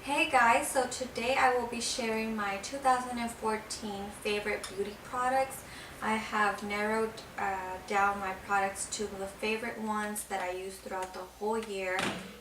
Hey guys, so today I will be sharing my 2014 favorite beauty products. I have narrowed down my products to the favorite ones that I use throughout the whole year,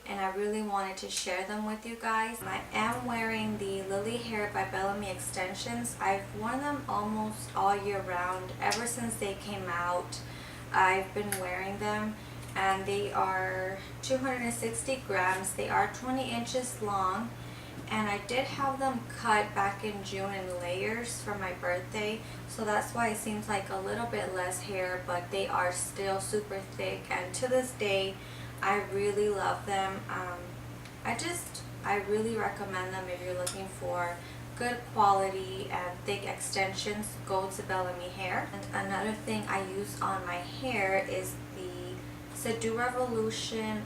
and I really wanted to share them with you guys. I am wearing the Lily Hair by Bellamy extensions. I've worn them almost all year round. Ever since they came out, I've been wearing them, and they are 260 grams. They are 20 inches long, and I did have them cut back in June in layers for my birthday, so that's why it seems like a little bit less hair, but they are still super thick, and to this day I really love them. I really recommend them if you're looking for good quality and thick extensions. Go to Bellamy Hair. And another thing I use on my hair is the Subdue Revolution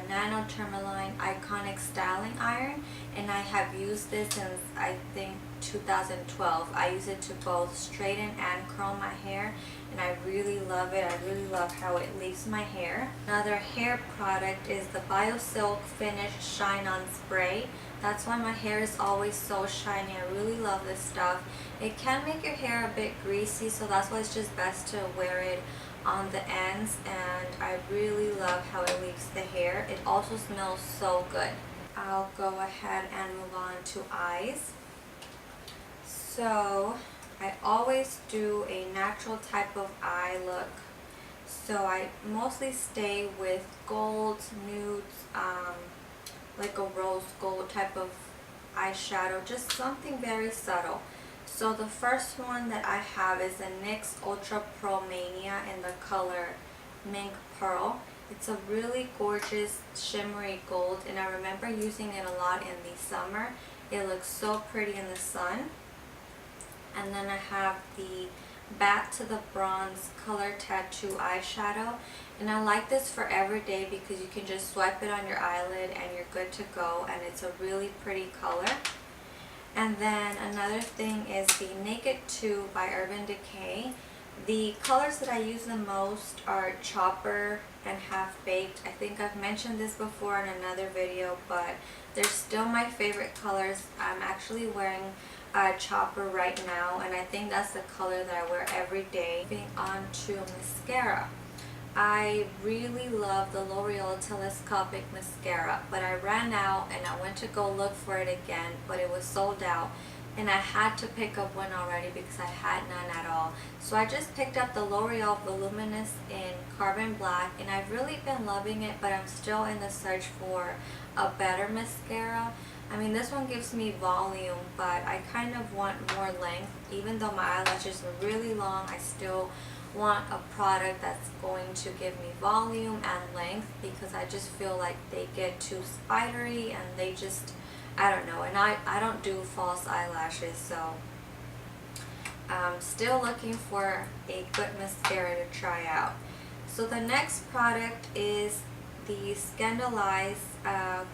Nano Tourmaline Iconic Styling Iron, and I have used this since I think 2012. I use it to both straighten and curl my hair, and I really love it. I really love how it leaves my hair. Another hair product is the BioSilk Finish Shine On Spray. That's why my hair is always so shiny. I really love this stuff. It can make your hair a bit greasy, so that's why it's just best to wear it on the ends, and I really love how it leaves the hair. It also smells so good. I'll go ahead and move on to eyes. So I always do a natural type of eye look. So I mostly stay with golds, nudes, like a rose gold type of eyeshadow, just something very subtle. So the first one that I have is the NYX Ultra Pro Mania in the color Mink Pearl. It's a really gorgeous shimmery gold, and I remember using it a lot in the summer. It looks so pretty in the sun. And then I have the Back to the Bronze Color Tattoo eyeshadow, and I like this for every day because you can just swipe it on your eyelid and you're good to go, and it's a really pretty color. And then another thing is the Naked 2 by Urban Decay. The colors that I use the most are Chopper and Half Baked. I think I've mentioned this before in another video, but they're still my favorite colors. I'm actually wearing Chopper right now, and I think that's the color that I wear every day. Moving on to mascara. I really love the L'Oreal Telescopic Mascara, but I ran out and I went to go look for it again, but it was sold out, and I had to pick up one already because I had none at all. So I just picked up the L'Oreal Voluminous in Carbon Black, and I've really been loving it, but I'm still in the search for a better mascara. I mean, this one gives me volume, but I kind of want more length. Even though my eyelashes are really long, I still want a product that's going to give me volume and length, because I just feel like they get too spidery and they just, I don't know, and I don't do false eyelashes, so I'm still looking for a good mascara to try out. So the next product is the Scandalize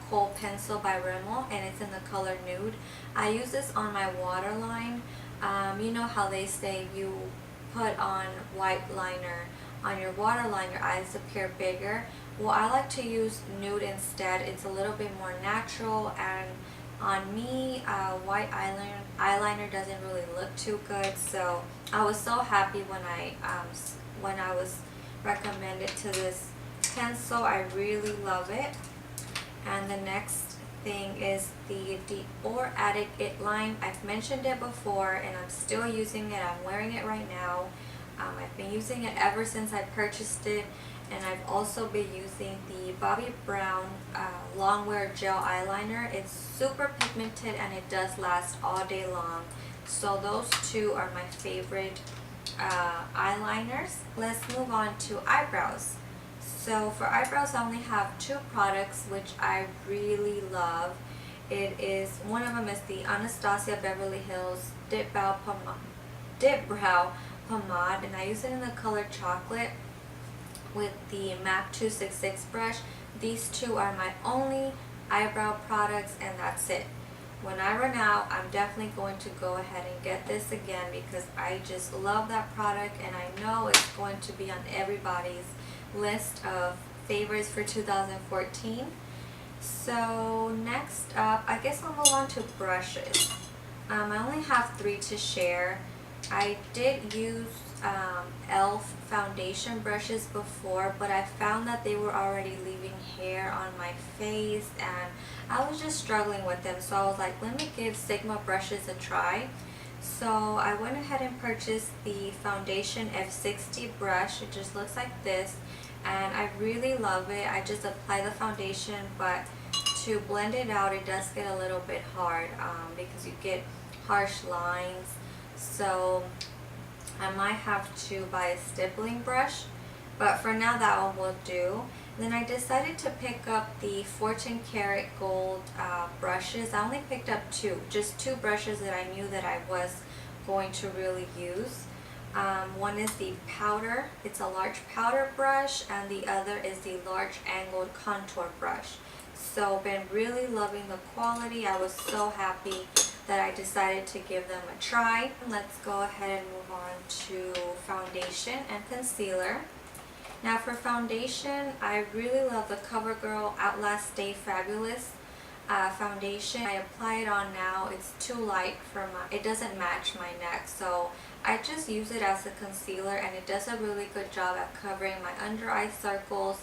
Kohl Pencil by Rimmel, and it's in the color Nude. I use this on my waterline. You know how they say you put on white liner on your waterline, your eyes appear bigger. Well, I like to use nude instead. It's a little bit more natural, and on me, white eyeliner doesn't really look too good. So I was so happy when I was recommended to this pencil. I really love it. And the next thing is the Dior Addict It line. I've mentioned it before, and I'm still using it. I'm wearing it right now. I've been using it ever since I purchased it, and I've also been using the Bobbi Brown Longwear Gel Eyeliner. It's super pigmented and it does last all day long. So those two are my favorite eyeliners. Let's move on to eyebrows. So for eyebrows, I only have two products which I really love. One of them is the Anastasia Beverly Hills Dip Brow Pomade, and I use it in the color Chocolate with the MAC 266 brush. These two are my only eyebrow products, and that's it. When I run out, I'm definitely going to go ahead and get this again because I just love that product, and I know it's going to be on everybody's list of favorites for 2014. So next up, I I guess I'll move on to brushes. I only have 3 to share. I did use e.l.f. foundation brushes before, but I found that they were already leaving hair on my face and I was just struggling with them. So I was like, let me give Sigma brushes a try. So I went ahead and purchased the Foundation F60 brush. It just looks like this and I really love it. I just apply the foundation, but to blend it out it does get a little bit hard because you get harsh lines. So I might have to buy a stippling brush, but for now that one will do. Then I decided to pick up the Fortune Karat Gold brushes. I only picked up just two brushes that I knew that I was going to really use. One is the powder, it's a large powder brush, and the other is the large angled contour brush. So been really loving the quality. I was so happy that I decided to give them a try. Let's go ahead and move on to foundation and concealer. Now for foundation, I really love the CoverGirl Outlast Stay Fabulous foundation. I apply it on now. It's too light for it doesn't match my neck, so I just use it as a concealer and it does a really good job at covering my under eye circles,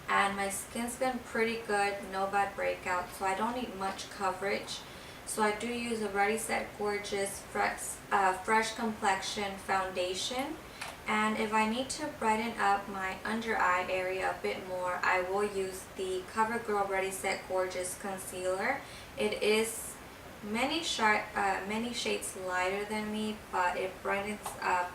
and my skin's been pretty good, no bad breakouts, so I don't need much coverage. So I do use a Ready Set Gorgeous Fresh Complexion foundation. And if I need to brighten up my under eye area a bit more, I will use the CoverGirl Ready Set Gorgeous Concealer. It is many shades lighter than me, but it brightens up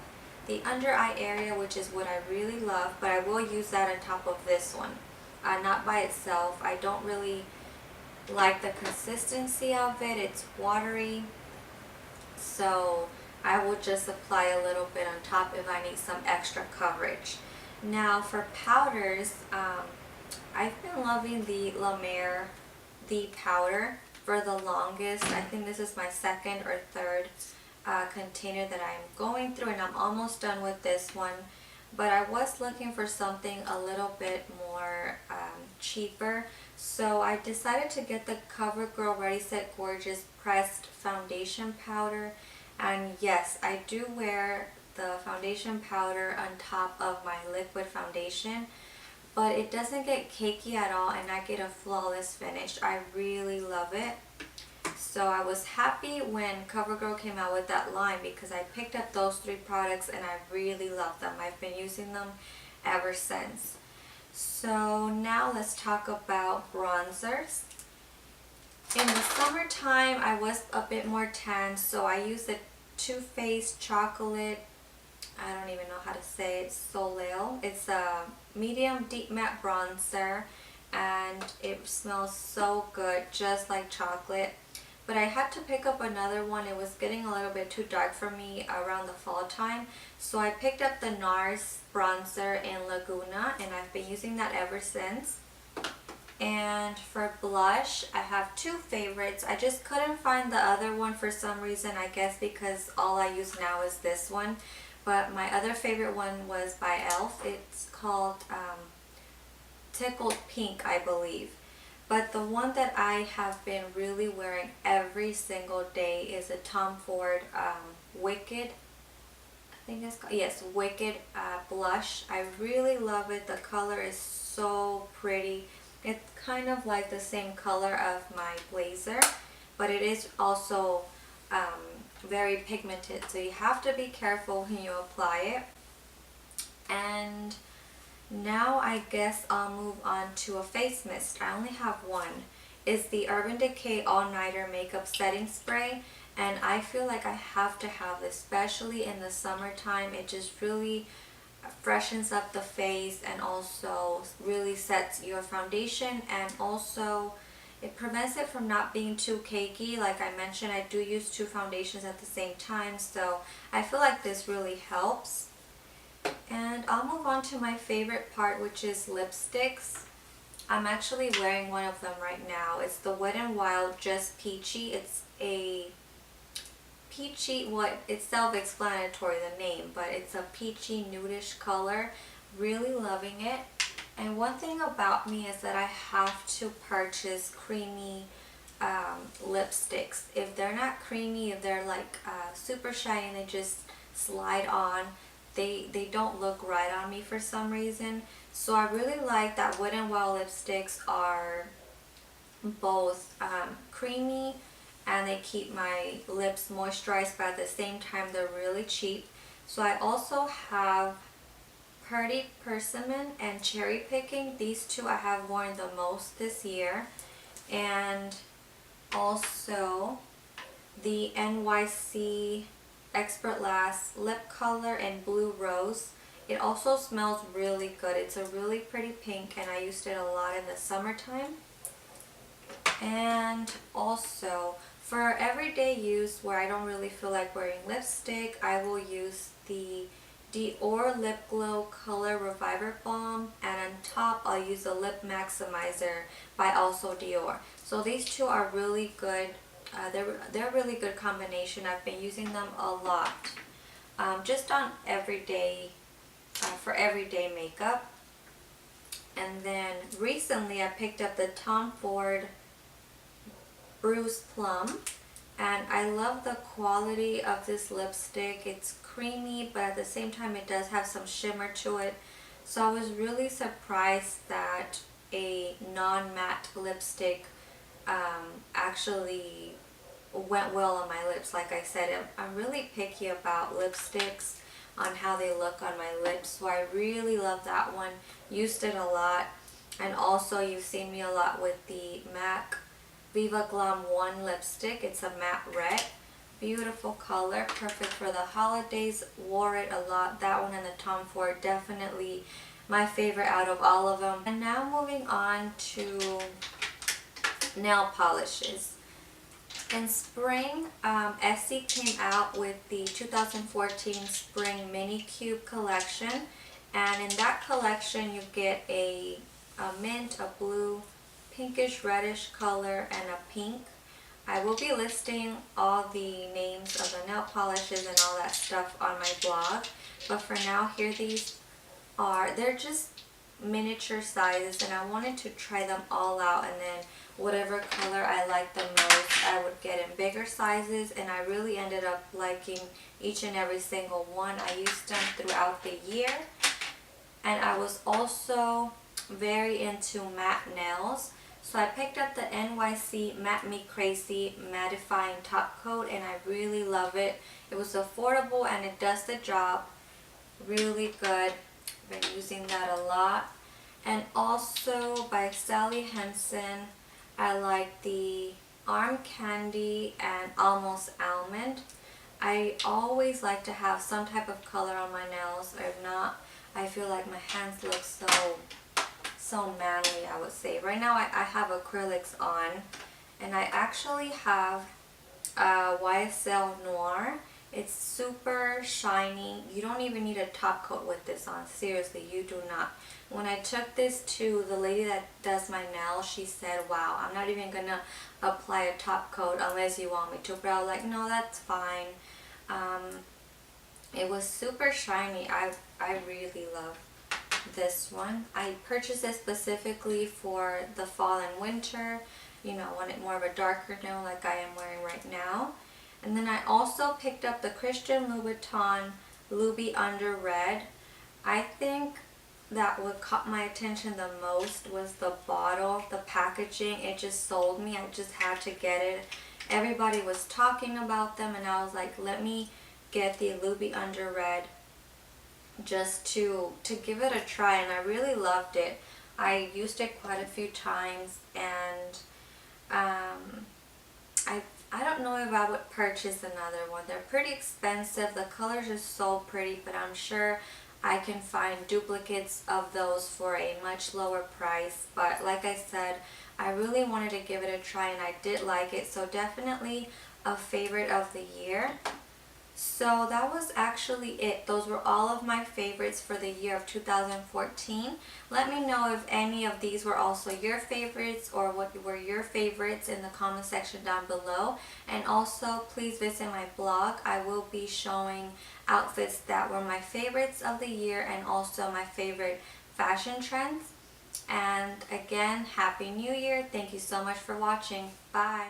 the under eye area, which is what I really love. But I will use that on top of this one, not by itself. I don't really like the consistency of it. It's watery, so I will just apply a little bit on top if I need some extra coverage. Now for powders, I've been loving the La Mer The powder for the longest. I think this is my second or third container that I'm going through, and I'm almost done with this one. But I was looking for something a little bit more cheaper, so I decided to get the CoverGirl Ready Set Gorgeous Pressed Foundation Powder. And yes, I do wear the foundation powder on top of my liquid foundation, but it doesn't get cakey at all and I get a flawless finish. I really love it. So I was happy when CoverGirl came out with that line because I picked up those 3 products and I really love them. I've been using them ever since. So now let's talk about bronzers. In the summertime, I was a bit more tan, so I used the Too Faced Chocolate, I don't even know how to say it, Soleil. It's a medium deep matte bronzer and it smells so good, just like chocolate. But I had to pick up another one. It was getting a little bit too dark for me around the fall time. So I picked up the NARS bronzer in Laguna and I've been using that ever since. And for blush, I have 2 favorites. I just couldn't find the other one for some reason, I guess because all I use now is this one. But my other favorite one was by e.l.f. It's called Tickled Pink, I believe. But the one that I have been really wearing every single day is a Tom Ford Wicked, I think it's called, yes, Wicked blush. I really love it. The color is so pretty. It's kind of like the same color of my blazer, but it is also very pigmented, so you have to be careful when you apply it. And now I guess I'll move on to a face mist. I only have one. It's the Urban Decay All Nighter Makeup Setting Spray, and I feel like I have to have this, especially in the summertime. It just really freshens up the face and also really sets your foundation, and also it prevents it from not being too cakey. Like I mentioned, I do use 2 foundations at the same time, so I feel like this really helps. And I'll move on to my favorite part, which is lipsticks. I'm actually wearing one of them right now. It's the Wet n Wild Just Peachy. It's a peachy, it's self-explanatory, the name, but it's a peachy nudish color. Really loving it. And one thing about me is that I have to purchase creamy lipsticks. If they're not creamy, if they're like super shiny and they just slide on, they don't look right on me for some reason. So I really like that Wet n Wild lipsticks are both creamy and they keep my lips moisturized, but at the same time they're really cheap. So I also have Purdy Persimmon and Cherry Picking. These two I have worn the most this year. And also the NYC Expert Last Lip Color in Blue Rose. It also smells really good. It's a really pretty pink and I used it a lot in the summertime. And also for everyday use where I don't really feel like wearing lipstick, I will use the Dior Lip Glow Color Reviver Balm, and on top I'll use the Lip Maximizer by also Dior. So these two are really good. They're a really good combination. I've been using them a lot, just on everyday, for everyday makeup. And then recently I picked up the Tom Ford Bruised Plum, and I love the quality of this lipstick. It's creamy, but at the same time it does have some shimmer to it. So I was really surprised that a non-matte lipstick actually went well on my lips. Like I said, I'm really picky about lipsticks on how they look on my lips, so I really love that one. Used it a lot. And also you've seen me a lot with the MAC Viva Glam 1 lipstick. It's a matte red. Beautiful color, perfect for the holidays. Wore it a lot. That one and the Tom Ford, definitely my favorite out of all of them. And now moving on to nail polishes. In spring, Essie came out with the 2014 Spring Mini Cube collection, and in that collection you get a mint, a blue, pinkish reddish color, and a pink. I will be listing all the names of the nail polishes and all that stuff on my blog, but for now here these are. They're just miniature sizes and I wanted to try them all out, and then whatever color I like the most I would get in bigger sizes, and I really ended up liking each and every single one. I used them throughout the year, and I was also very into matte nails. So I picked up the NYC Matte Me Crazy Mattifying Top Coat and I really love it. It was affordable and it does the job. Really good. Been using that a lot. And also by Sally Hansen, I like the Arm Candy and Almost Almond. I always like to have some type of color on my nails, or if not, I feel like my hands look so manly, I would say. Right now I have acrylics on, and I actually have YSL Noir. It's super shiny. You don't even need a top coat with this on. Seriously, you do not. When I took this to the lady that does my nails, she said, wow, I'm not even gonna apply a top coat unless you want me to. But I was like, no, that's fine. It was super shiny. I really love this one. I purchased it specifically for the fall and winter. You know, I wanted more of a darker nail like I am wearing right now. And then I also picked up the Christian Louboutin Luby Under Red. I think that what caught my attention the most was the bottle, the packaging. It just sold me. I just had to get it. Everybody was talking about them and I was like, let me get the Luby Under Red just to give it a try, and I really loved it. I used it quite a few times, and I don't know if I would purchase another one. They're pretty expensive. The colors are so pretty, but I'm sure I can find duplicates of those for a much lower price. But like I said, I really wanted to give it a try and I did like it, so definitely a favorite of the year. So that was actually it. Those were all of my favorites for the year of 2014. Let me know if any of these were also your favorites, or what were your favorites in the comment section down below. And also please visit my blog. I will be showing outfits that were my favorites of the year and also my favorite fashion trends. And again, Happy New Year. Thank you so much for watching. Bye.